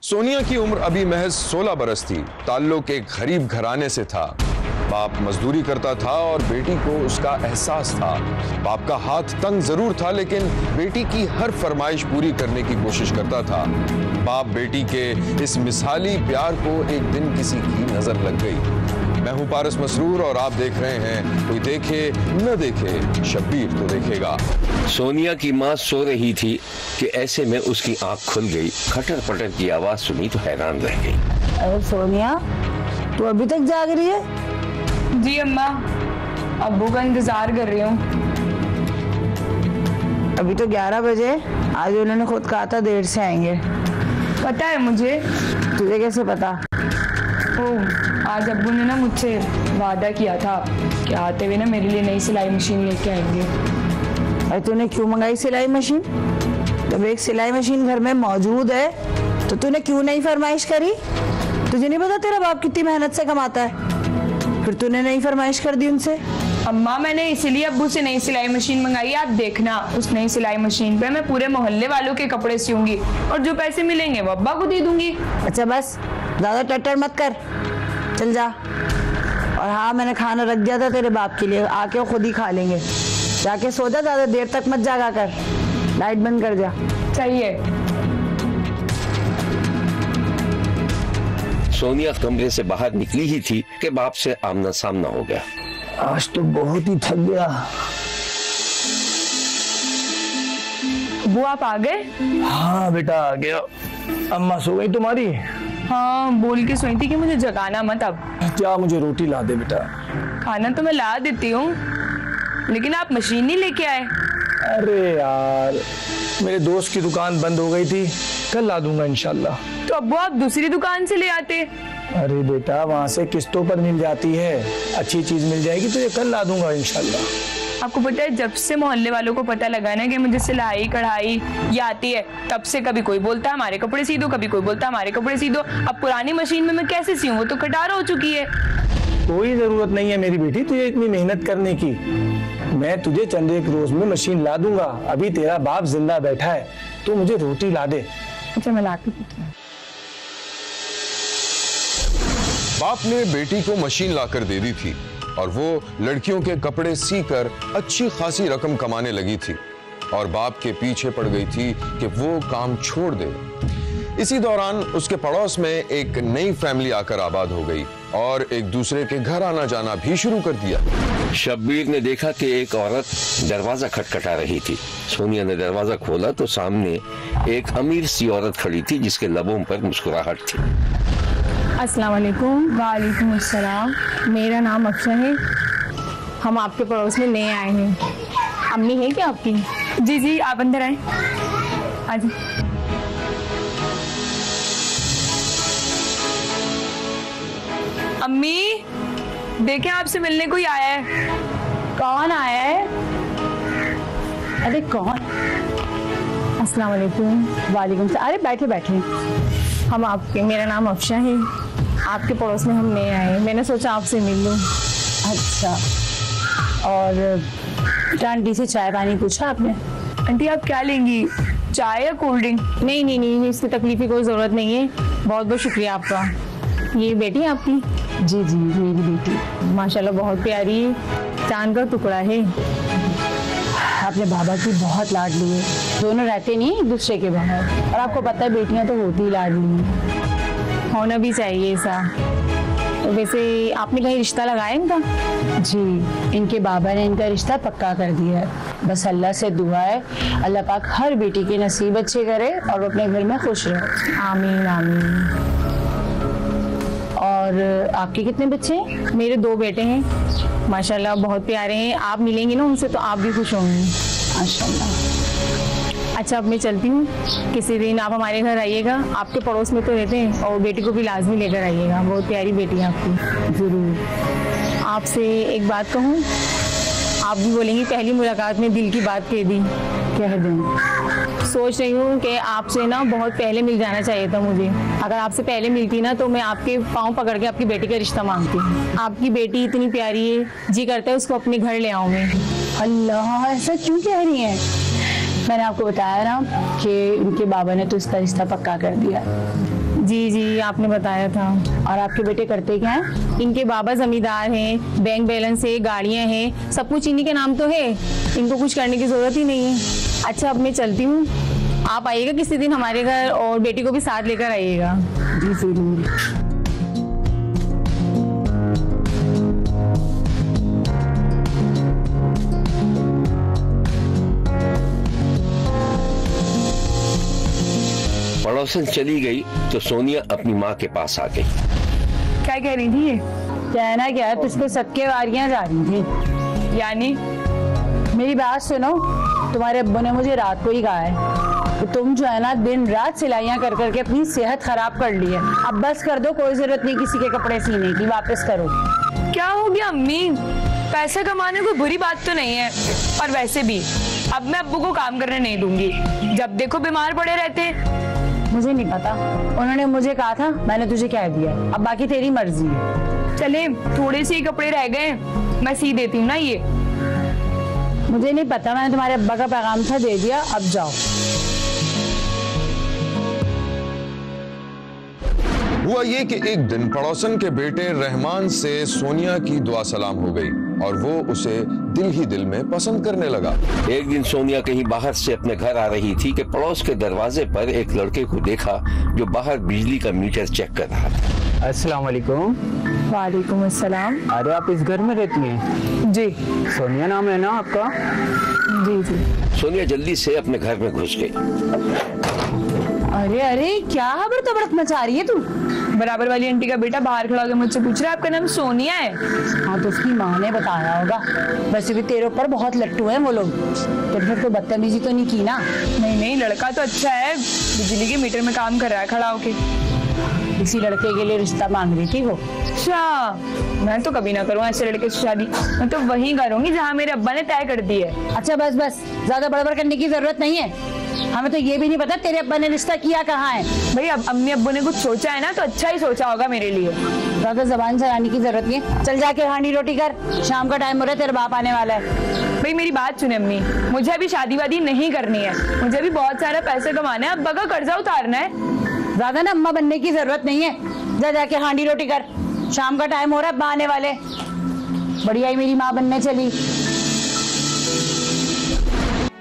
सोनिया की उम्र अभी महज 16 बरस थी। ताल्लुक एक गरीब घराने से था। बाप मजदूरी करता था और बेटी को उसका एहसास था। बाप का हाथ तंग जरूर था, लेकिन बेटी की हर फरमाइश पूरी करने की कोशिश करता था। बाप बेटी के इस मिसाली प्यार को एक दिन किसी की नजर लग गई। मैं हूं पारस मसरूर और आप देख रहे हैं कोई देखे न देखे, शब्बीर तो देखेगा। सोनिया की माँ सो रही थी कि ऐसे में उसकी आंख खुल गई। खटर पटर की आवाज सुनी तो हैरान रह गई। अरे सोनिया, तू अभी तक जाग रही है? जी अम्मा, अब्बू का इंतजार कर रही हूँ। अभी तो 11 बजे। आज उन्होंने खुद कहा था देर से आएंगे। पता है मुझे। तुझे कैसे पता? ओह, आज अब्बू ने ना मुझसे वादा किया था कि आते हुए ना मेरे लिए नई सिलाई मशीन लेके आएंगे। अरे तूने क्यों मंगाई सिलाई मशीन? जब एक सिलाई मशीन घर में मौजूद है तो तूने क्यों नहीं फरमाइश करी? तुझे नहीं पता तेरा बाप कितनी मेहनत से कमाता है? फिर तूने नहीं फरमाइश कर दी उनसे? अम्मा, मैंने इसीलिए अब्बू से नई सिलाई मशीन मंगाई। आप देखना, उस नई सिलाई मशीन पे मैं पूरे मोहल्ले वालों के कपड़े सियूंगी और जो पैसे मिलेंगे वो अब्बा को दे दूंगी। अच्छा बस, ज्यादा टट्टर मत कर, चल जा। और हाँ, मैंने खाना रख दिया था तेरे बाप के लिए, आके वो खुद ही खा लेंगे। जाके सो जा, ज्यादा देर तक मत जागा कर। लाइट बंद कर जा। सही है। सोनिया कमरे से बाहर निकली ही थी कि बाप से आमना सामना हो गया। आज तो बहुत ही थक गया। वो आप आ गए? हाँ बेटा आ गया। अम्मा सो गई तुम्हारी? हाँ, बोल के सोई थी कि मुझे जगाना मत। अब क्या मुझे रोटी ला दे बेटा? खाना तो मैं ला देती हूँ, लेकिन आप मशीन नहीं लेके आए। अरे यार, मेरे दोस्त की दुकान बंद हो गई थी, कल ला दूंगा इंशाल्लाह। तो अब्बू आप दूसरी दुकान से ले आते। अरे बेटा, वहाँ से किस्तों पर मिल जाती है, अच्छी चीज मिल जाएगी तो ये कल ला दूंगा इंशाल्लाह। आपको पता है, जब से मोहल्ले वालों को पता लगा ना कि मुझे सिलाई कढ़ाई ये आती है, तब से कभी कोई बोलता है हमारे कपड़े सी दो, कभी कोई बोलता है हमारे कपड़े सी दो। अब पुरानी मशीन में मैं कैसे सीऊं? वो तो कटार हो चुकी है। कोई जरूरत नहीं है मेरी बेटी तुझे इतनी मेहनत करने की। मैं तुझे चंद एक रोज में मशीन ला दूंगा। अभी तेरा बाप जिंदा बैठा है, तो मुझे रोटी ला दे। अच्छा, मैं ला के देती हूँ। बाप ने बेटी को मशीन लाकर दे दी थी और वो लड़कियों के कपड़े सीकर अच्छी खासी रकम कमाने लगी थी और बाप के पीछे पड़ गई थी कि वो काम छोड़ दे। इसी दौरान उसके पड़ोस में एक नई फैमिली आकर आबाद हो गई और एक दूसरे के घर आना जाना भी शुरू कर दिया। शब्बीर ने देखा कि एक औरत दरवाजा खटखटा रही थी। सोनिया ने दरवाजा खोला तो सामने एक अमीर सी औरत खड़ी थी जिसके लबों पर मुस्कुराहट थी। अस्सलाम वालेकुम। वालेकुम अस्सलाम। मेरा नाम अफशा है। हम आपके पड़ोस में नए आए हैं। अम्मी है क्या आपकी? जी जी, आप अंदर आए। आज अम्मी देखें, आपसे मिलने कोई आया है। कौन आया है? अरे कौन? अस्सलाम वालेकुम। वालेकुम सलाम। अरे बैठे बैठे। हम आपके, मेरा नाम अफशा है, आपके पड़ोस में हम नए आए हैं। मैंने सोचा आपसे मिल लूं। अच्छा, और आंटी से चाय पानी पूछा आपने? आंटी आप क्या लेंगी, चाय या कोल्ड ड्रिंक? नहीं नहीं नहीं, इसकी तकलीफ की कोई ज़रूरत नहीं है। बहुत बहुत शुक्रिया आपका। ये बेटी है आपकी? जी जी, मेरी बेटी। माशाल्लाह बहुत प्यारी है, चांद का टुकड़ा है। अपने बाबा की बहुत लाडली है। दोनों रहते नहीं एक दूसरे के बाहर, और आपको पता है बेटियां तो होती ही लाडली हैं। होना भी चाहिए ऐसा। तो वैसे आपने कहीं रिश्ता लगाया इनका? जी, इनके बाबा ने इनका रिश्ता पक्का कर दिया है। बस अल्लाह से दुआ है अल्लाह पाक हर बेटी के नसीब अच्छे करे और वो अपने घर में खुश रहे। आमीन आमीन। और आपके कितने बच्चे हैं? मेरे 2 बेटे हैं, माशाल्लाह बहुत प्यारे हैं। आप मिलेंगी ना उनसे तो आप भी खुश होंगी माशाल्लाह। अच्छा, अब मैं चलती हूँ। किसी दिन आप हमारे घर आइएगा, आपके पड़ोस में तो रहते हैं, और बेटी को भी लाजमी लेकर आइएगा। बहुत प्यारी बेटी है आपकी। जरूर। आपसे एक बात कहूँ, आप भी बोलेंगी पहली मुलाकात में दिल की बात कह दी। कह दें। सोच रही हूँ कि आपसे ना बहुत पहले मिल जाना चाहिए था मुझे। अगर आपसे पहले मिलती ना तो मैं आपके पाँव पकड़ के आपकी बेटी का रिश्ता मांगती। आपकी बेटी इतनी प्यारी है, जी करता है उसको अपने घर ले आऊँ मैं। अल्लाह, ऐसा क्यों कह रही हैं? मैंने आपको बताया ना कि उनके बाबा ने तो इसका रिश्ता पक्का कर दिया। जी जी, आपने बताया था। और आपके बेटे करते क्या हैं? इनके बाबा जमींदार हैं, बैंक बैलेंस है, गाड़ियां हैं, सब कुछ इन्हीं के नाम तो है। इनको कुछ करने की जरूरत ही नहीं है। अच्छा, अब मैं चलती हूँ। आप आइएगा किसी दिन हमारे घर और बेटी को भी साथ लेकर आइएगा। जी जरूर। पड़ोसन चली गई तो सोनिया अपनी माँ के पास आ गई। क्या कह रही थी ये? कहना क्या है, तुझको सबके वारियां जा रही थी। यानी? मेरी बात सुनो, तुम्हारे अब्बू ने मुझे रात को ही कहा है कि तुम जो है ना दिन रात सिलाइयां कर करके अपनी सेहत खराब कर ली है। अब बस कर दो, कोई जरूरत नहीं किसी के कपड़े सीने की, वापस करो। क्या हो गया अम्मी? पैसे कमाने कोई बुरी बात तो नहीं है, और वैसे भी अब मैं अब्बू को काम करने नहीं दूंगी। जब देखो बीमार पड़े रहते हैं। मुझे नहीं पता, उन्होंने मुझे कहा था, मैंने तुझे कह दिया। अब बाकी तेरी मर्जी है। चले, थोड़े से ही कपड़े रह गए, मैं सी देती हूँ ना ये। मुझे नहीं पता, मैंने तुम्हारे अब्बा का पैगाम था, दे दिया, अब जाओ। हुआ ये कि एक दिन पड़ोसन के बेटे रहमान से सोनिया की दुआ सलाम हो गई और वो उसे दिल ही दिल में पसंद करने लगा। एक दिन सोनिया कहीं बाहर से अपने घर आ रही थी कि पड़ोस के दरवाजे पर एक लड़के को देखा जो बाहर बिजली का मीटर चेक कर रहा था। अस्सलाम वालेकुम। वालेकुम अस्सलाम। अरे आप इस घर में रहती हैं? जी सोनिया नाम है ना आपका? जी जी। सोनिया जल्दी से अपने घर में घुस गई। अरे अरे, क्या हबड़ तबड़क मचा रही है तू? बराबर वाली आंटी का बेटा बाहर खड़ा होकर मुझसे पूछ रहा है आपका नाम सोनिया है? हाँ, तो उसकी माँ ने बताया होगा। वैसे भी तेरे ऊपर बहुत लट्टू हैं वो लोग। तो फिर तो बदतमीजी तो नहीं की ना? नहीं नहीं, लड़का तो अच्छा है, बिजली के मीटर में काम कर रहा है खड़ा होके। इसी लड़के के लिए रिश्ता मांग रही थी वो। अच्छा, मैं तो कभी ना करूँ ऐसे लड़के से शादी। मैं तो वहीं करूंगी जहाँ मेरे अब्बा ने तय कर दी है। अच्छा बस बस, ज्यादा बड़बड़ करने की जरूरत नहीं है। हमें तो ये भी नहीं पता तेरे अब्बा ने रिश्ता किया कहाँ है। भाई अब अम्मी अब्बू ने कुछ सोचा है ना, तो अच्छा ही सोचा होगा मेरे लिए। ज्यादा जबान चलाने की जरूरत नहीं है। चल जाके हांडी रोटी कर, शाम का टाइम हो रहा है, तेरा बाप आने वाला है। भाई मेरी बात सुने अम्मी, मुझे अभी शादी वादी नहीं करनी है। मुझे अभी बहुत सारा पैसे कमाना है, अब्बा का कर्जा उतारना है। ज्यादा ना अम्मा बनने की जरूरत नहीं है। जा जाके हांडी रोटी कर, शाम का टाइम हो रहा है, अब्बा आने वाले। बढ़िया ही मेरी माँ बनने चली।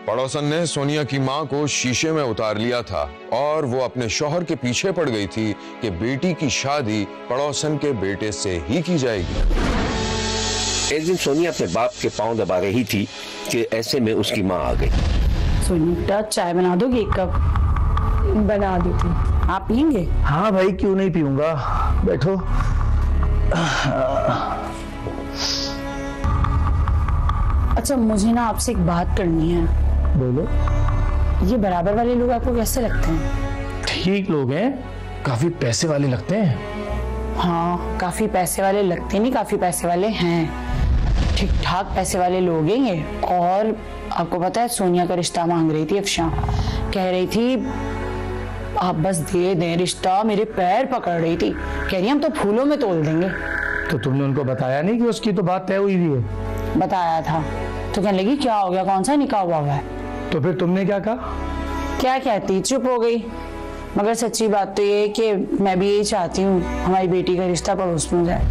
पड़ोसन ने सोनिया की मां को शीशे में उतार लिया था और वो अपने शौहर के पीछे पड़ गई थी कि बेटी की शादी पड़ोसन के बेटे से ही की जाएगी। एक दिन सोनिया अपने बाप के पांव दबा रही थी कि ऐसे में उसकी मां आ गई। सोनिया, चाय बना दोगी एक कप? बना दी थी। आप पियेंगे? हाँ भाई, क्यों नहीं पीऊंगा, बैठो। अच्छा, मुझे ना आपसे एक बात करनी है। बोलो। ये बराबर वाले लोग आपको कैसे लगते हैं? ठीक लोग हैं, काफी पैसे वाले लगते हैं। हाँ, काफी पैसे वाले लगते नहीं, काफी पैसे वाले हैं। ठीक ठाक पैसे वाले लोग हैं ये। और आपको पता है, सोनिया का रिश्ता मांग रही थी अफशा। कह रही थी आप बस दे दें रिश्ता, मेरे पैर पकड़ रही थी। कह रही हम तो फूलों में तोल देंगे। तो तुमने उनको बताया नहीं कि उसकी तो बात तय हुई हुई है? बताया था तो कहने लगी क्या हो गया, कौन सा निकाह हुआ है। तो फिर तुमने क्या कहा? क्या कहती, चुप हो गई। मगर सच्ची बात तो ये है कि मैं भी यही चाहती हूँ हमारी बेटी का रिश्ता पड़ोस में जाए।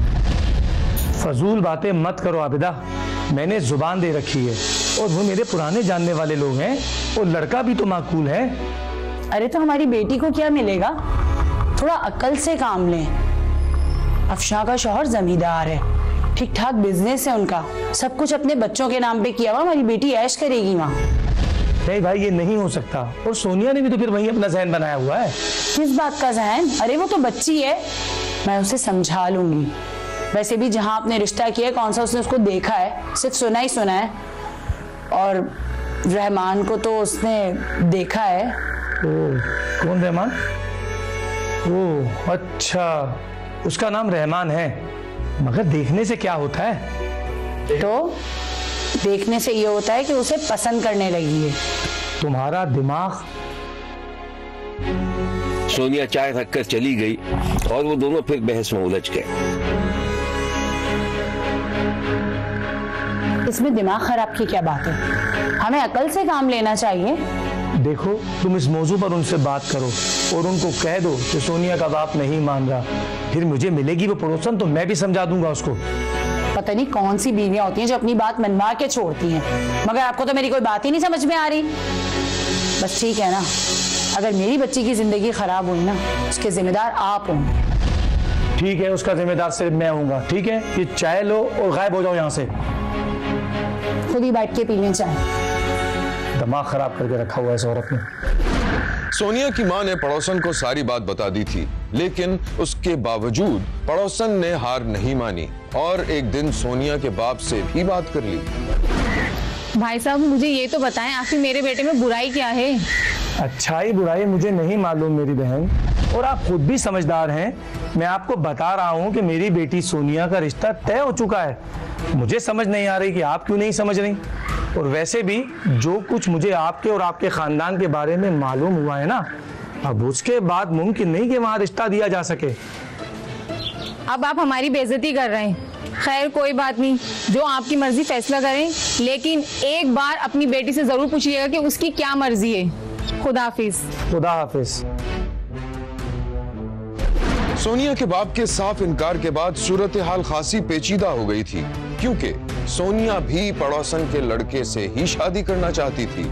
फजूल बातें मत करो आबिदा, मैंने जुबान दे रखी है और वो मेरे पुराने जानने वाले लोग हैं और लड़का भी तो माकूल है। अरे तो हमारी बेटी को क्या मिलेगा? थोड़ा अक्ल से काम लें। अफशा का शौहर जमींदार है, ठीक ठाक बिजनेस है उनका, सब कुछ अपने बच्चों के नाम पे किया हुआ। हमारी बेटी ऐश करेगी वहाँ। नहीं भाई, ये नहीं हो सकता। और सोनिया ने भी तो फिर वही अपना जहन बनाया हुआ है। किस बात का जहन? अरे वो तो बच्ची है, मैं उसे समझा लूंगी। वैसे भी जहाँ आपने रिश्ता किया है, कौन सा उसने उसको देखा है? सिर्फ सुना ही सुना है। और रहमान को तो उसने देखा है। कौन रहमान? ओह अच्छा, उसका नाम रहमान है। मगर देखने से क्या होता है? तो देखने से ये होता है कि उसे पसंद करने लगी है। तुम्हारा दिमाग। सोनिया चाय रखकर चली गई और वो दोनों फिर बहस में उलझ गए। इसमें दिमाग खराब की क्या बात है? हमें अकल से काम लेना चाहिए। देखो, तुम इस मौजू पर उनसे बात करो और उनको कह दो कि सोनिया का बाप नहीं मान रहा। फिर मुझे मिलेगी वो पड़ोसन तो मैं भी समझा दूंगा उसको। पता नहीं कौन सी बीवियां होती हैं जो अपनी बात मनवा के छोड़ती हैं, मगर आपको तो मेरी कोई बात ही नहीं समझ में आ रही। बस ठीक है ना, अगर मेरी बच्ची की जिंदगी खराब हुई ना, उसके जिम्मेदार आप होंगे। ठीक है, उसका जिम्मेदार सिर्फ मैं हूँगा। ठीक है, ये चाय लो और गायब हो जाओ यहाँ से। खुद ही बैठ के पी लें चाय। दिमाग खराब करके रखा हुआ है इस औरत ने। सोनिया की मां ने पड़ोसन को सारी बात बता दी थी, लेकिन उसके बावजूद पड़ोसन ने हार नहीं मानी और एक दिन सोनिया के बाप से भी बात कर ली। भाई साहब, मुझे ये तो बताएं, आखिर मेरे बेटे में बुराई क्या है? अच्छाई बुराई मुझे नहीं मालूम मेरी बहन, और आप खुद भी समझदार हैं। मैं आपको बता रहा हूं कि मेरी बेटी सोनिया का रिश्ता तय हो चुका है। मुझे समझ नहीं आ रही कि आप क्यों नहीं समझ रही। और वैसे भी जो कुछ मुझे आपके और आपके खानदान के बारे में मालूम हुआ है ना, अब उसके बाद मुमकिन नहीं कि वहां रिश्ता दिया जा सके। अब आप हमारी बेइज्जती कर रहे हैं। खैर कोई बात नहीं, जो आपकी मर्जी फैसला करें, लेकिन एक बार अपनी बेटी से जरूर पूछिएगा कि उसकी क्या मर्जी है। खुदा हाफिज। खुदा हाफिज। सोनिया के बाप के साफ इनकार के बाद सूरत हाल खासी पेचीदा हो गई थी, क्योंकि सोनिया भी पड़ोसन के लड़के से ही शादी करना चाहती थी।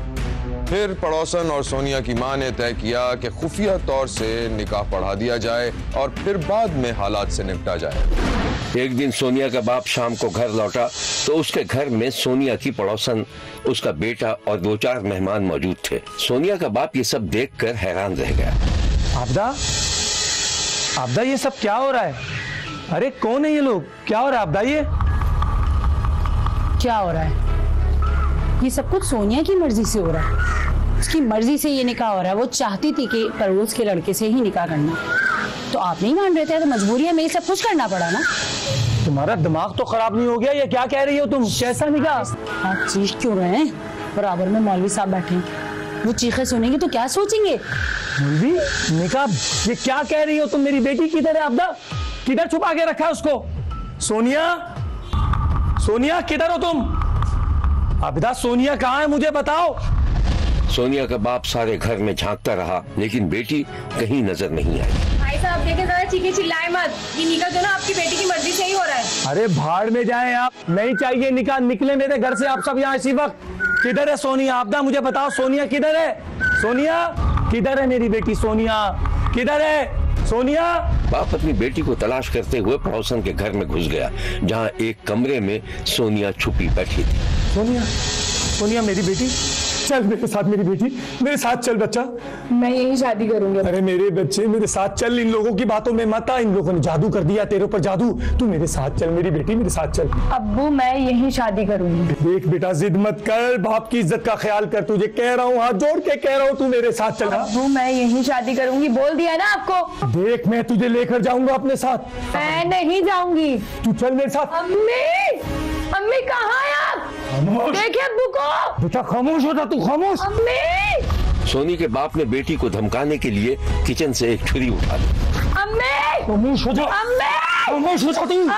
फिर पड़ोसन और सोनिया की मां ने तय किया कि खुफिया तौर से निकाह पढ़ा दिया जाए और फिर बाद में हालात से निपटा जाए। एक दिन सोनिया का बाप शाम को घर लौटा तो उसके घर में सोनिया की पड़ोसन, उसका बेटा और 2-4 मेहमान मौजूद थे। सोनिया का बाप ये सब देखकर हैरान रह गया। आबदा, आबदा, ये सब क्या हो रहा है? अरे कौन है ये लोग? क्या हो रहा है आबदा? ये क्या हो रहा है? ये सब कुछ सोनिया की मर्जी से हो रहा है। उसकी मर्जी से ये निकाह हो रहा है। वो चाहती थी कि पड़ोस के लड़के से ही निकाह करना, तो आप नहीं मान रहे थे, तो मजबूरी है, मैं ये सब कुछ करना पड़ा ना। तुम्हारा दिमाग तो खराब नहीं हो गया? ये क्या कह रही हो तुम? कैसा निकाह? आप चीख क्यों रहे हैं? बराबर में मौलवी साहब बैठे हैं, वो चीखें सुनेंगे तो क्या सोचेंगे? मौलवी निकाह? ये क्या कह रही हो तुम? मेरी बेटी किधर है आबदा? किधर छुपा के रखा है उसको? सोनिया, सोनिया किधर हो तुम? आबदा, सोनिया कहाँ है? मुझे बताओ। सोनिया का बाप सारे घर में झांकता रहा, लेकिन बेटी कहीं नजर नहीं आई। भाई साहब देखें, ज़रा चीखें चिल्लाए मत। ये निकाह जो ना आपकी बेटी की मर्जी से ही हो रहा है। अरे भाड़ में जाएं आप, नहीं चाहिए निकाह। निकले मेरे घर से आप सब यहाँ इसी वक्त। किधर है सोनिया? आबदा मुझे बताओ, सोनिया किधर है? सोनिया किधर है? मेरी बेटी सोनिया किधर है? सोनिया। बाप अपनी बेटी को तलाश करते हुए पड़ोसन के घर में घुस गया, जहाँ एक कमरे में सोनिया छुपी बैठी थी। सोनिया, सोनिया मेरी बेटी, चल मेरे साथ। मेरी बेटी मेरे साथ चल बच्चा। मैं यही शादी करूंगी। अरे मेरे बच्चे मेरे साथ चल, इन लोगों की बातों में मत आ। इन लोगों ने जादू कर दिया तेरे ऊपर, जादू। तू मेरे साथ चल मेरी बेटी, मेरे साथ चल। अब्बू मैं यही शादी करूंगी। देख बेटा, जिद मत कर, बाप की इज्जत का ख्याल कर। तुझे कह रहा हूँ, हाथ जोड़ के कह रहा हूँ, तू मेरे साथ चल। अब्बू मैं यही शादी करूंगी, बोल दिया ना आपको। देख मैं तुझे लेकर जाऊंगा अपने साथ। मैं नहीं जाऊंगी। तू चल मेरे साथ। अम्मी, अम्मी कहाँ है आप? देखिए अब्बू को। बेटा खामोश हो जा, तू खामोश। अम्मी। सोनी के बाप ने बेटी को धमकाने के लिए किचन से एक छुरी उठा ली। अम्मी, खामोश हो जा। अम्मी, खामोश हो जा तू। अम्मी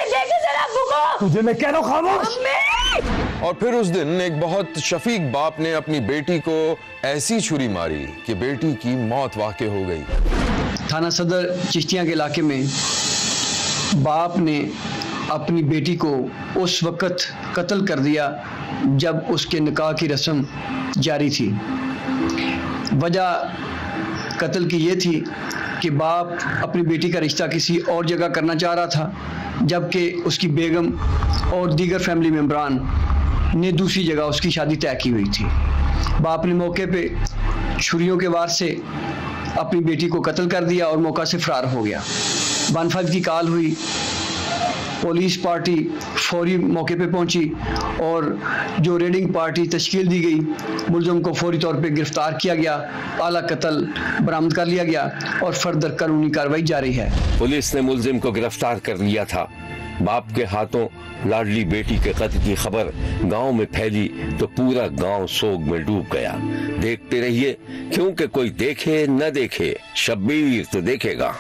देखिए जरा अब्बू को। तुझे मैं कह रहा हूँ खामोश। अम्मी। और फिर उस दिन एक बहुत शफीक बाप ने अपनी बेटी को ऐसी छुरी मारी कि बेटी की मौत वाक़ई हो गई। थाना सदर चिश्तियाँ के इलाके में बाप ने अपनी बेटी को उस वक़्त कत्ल कर दिया जब उसके निकाह की रस्म जारी थी। वजह कत्ल की ये थी कि बाप अपनी बेटी का रिश्ता किसी और जगह करना चाह रहा था, जबकि उसकी बेगम और दीगर फैमिली मेम्बरान ने दूसरी जगह उसकी शादी तय की हुई थी। बाप ने मौके पे छुरियों के वार से अपनी बेटी को कत्ल कर दिया और मौका से फरार हो गया। 115 की कॉल हुई, पुलिस पार्टी फौरी मौके पे पहुंची और जो रेडिंग पार्टी तश्कील दी गई, मुलज़म को फौरी तौर पे गिरफ्तार किया गया, आला कत्ल बरामद कर लिया गया और फर्दर कानूनी कार्रवाई जारी है। पुलिस ने मुलजिम को गिरफ्तार कर लिया था। बाप के हाथों लाडली बेटी के कत्ल की खबर गांव में फैली तो पूरा गांव सोग में डूब गया। देखते रहिए, क्योंकि कोई देखे न देखे, शब्बीर तो देखेगा।